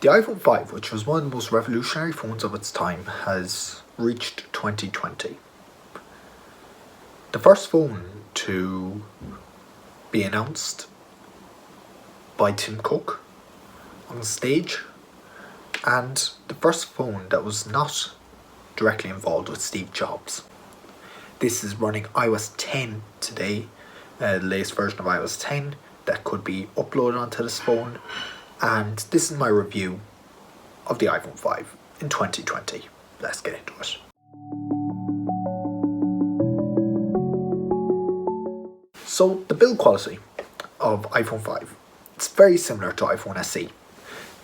The iPhone 5, which was one of the most revolutionary phones of its time, has reached 2020. The first phone to be announced by Tim Cook on stage, and the first phone that was not directly involved with Steve Jobs. This is running iOS 10 today, the latest version of iOS 10 that could be uploaded onto this phone, and this is my review of the iPhone 5 in 2020. Let's get into it. So the build quality of iPhone 5, it's very similar to iPhone SE.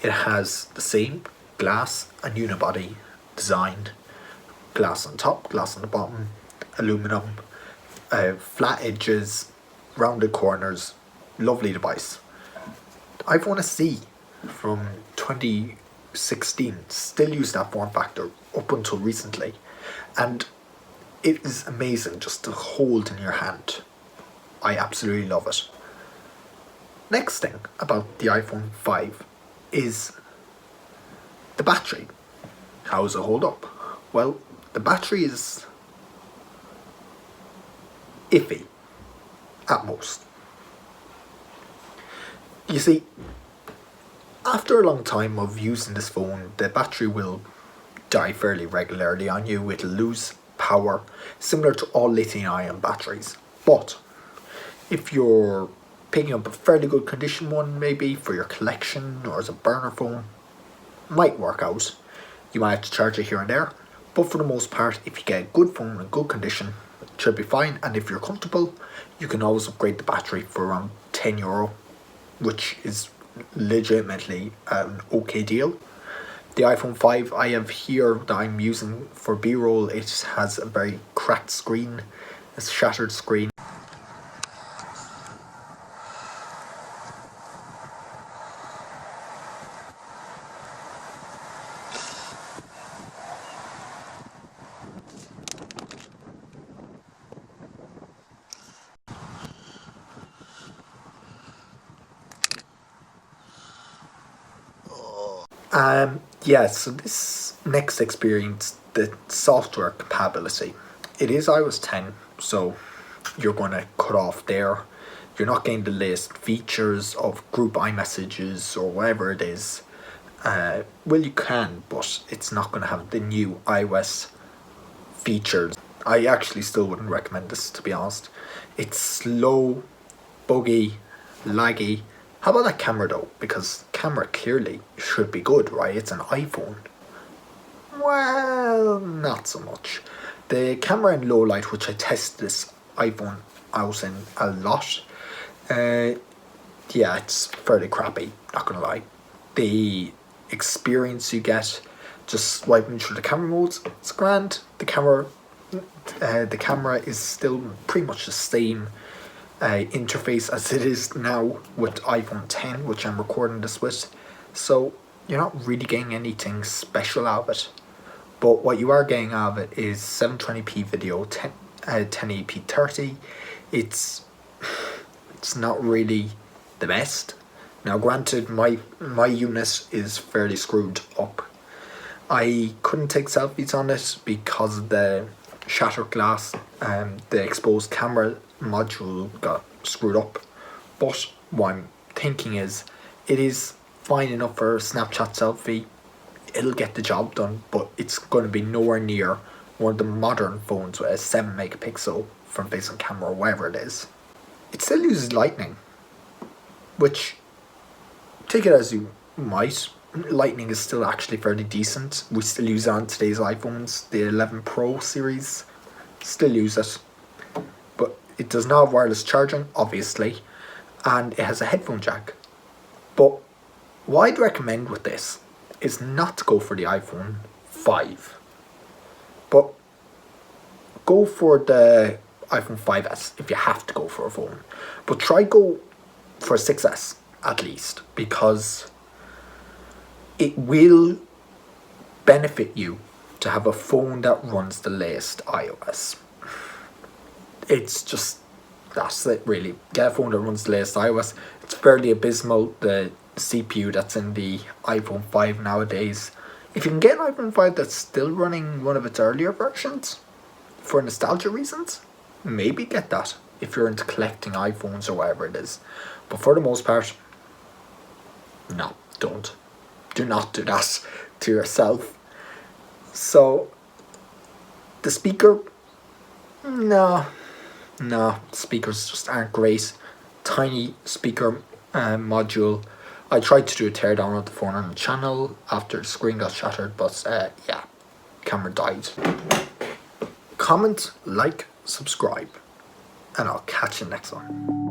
It has the same glass and unibody design, glass on top, glass on the bottom, aluminum, flat edges, rounded corners, lovely device. The iPhone SE from 2016 still used that form factor up until recently, and it is amazing just to hold in your hand. I absolutely love it. Next thing about the iPhone 5 is the battery. How does it hold up? Well, the battery is iffy at most. You see, after a long time of using this phone, the battery will die fairly regularly on you. It'll lose power, similar to all lithium-ion batteries. But if you're picking up a fairly good condition one, maybe for your collection or as a burner phone, might work out. You might have to charge it here and there, but for the most part, if you get a good phone in good condition, it should be fine. And if you're comfortable, you can always upgrade the battery for around €10, which is legitimately an okay deal. The iPhone 5 I have here that I'm using for B-roll, it has a very cracked screen, a shattered screen. So this next experience, the software compatibility. It is iOS 10, so you're going to cut off there. You're not getting the latest features of group iMessages or whatever it is. Well, you can, but it's not going to have the new iOS features. I actually still wouldn't recommend this, to be honest. It's slow, buggy, laggy. How about that camera though? Because camera clearly should be good, right? It's an iPhone. Well, not so much. The camera in low light, which I tested this iPhone out in a lot, yeah, it's fairly crappy, not gonna lie. The experience you get just swiping through the camera modes, it's grand. The camera is still pretty much the same interface as it is now with iPhone 10, which I'm recording this with, so you're not really getting anything special out of it. But what you are getting out of it is 720p video, 1080p 30. It's not really the best. Now granted, my unit is fairly screwed up. I couldn't take selfies on it because of the shattered glass, the exposed camera module got screwed up. But what I'm thinking is, it is fine enough for a Snapchat selfie. It'll get the job done, but it's going to be nowhere near one of the modern phones with a 7 megapixel front facing camera or whatever it is. It still uses Lightning, which, take it as you might, Lightning is still actually fairly decent. We still use it on today's iPhones. The 11 Pro series still use it, but it does not have wireless charging, obviously, and it has a headphone jack. But what I'd recommend with this is not to go for the iPhone 5, but go for the iPhone 5S if you have to go for a phone. But try go for a 6S at least, because it will benefit you to have a phone that runs the latest iOS. It's just, that's it really. Get a phone that runs the latest iOS. It's fairly abysmal. The CPU that's in the iPhone 5 nowadays. If you can get an iPhone 5 that's still running one of its earlier versions, for nostalgia reasons, maybe get that if you're into collecting iPhones or whatever it is. But for the most part, no, don't. Do not do that to yourself. So, the speaker, no, speakers just aren't great. Tiny speaker module. I tried to do a teardown of the phone on the channel after the screen got shattered, but yeah, camera died. Comment, like, subscribe, and I'll catch you next one.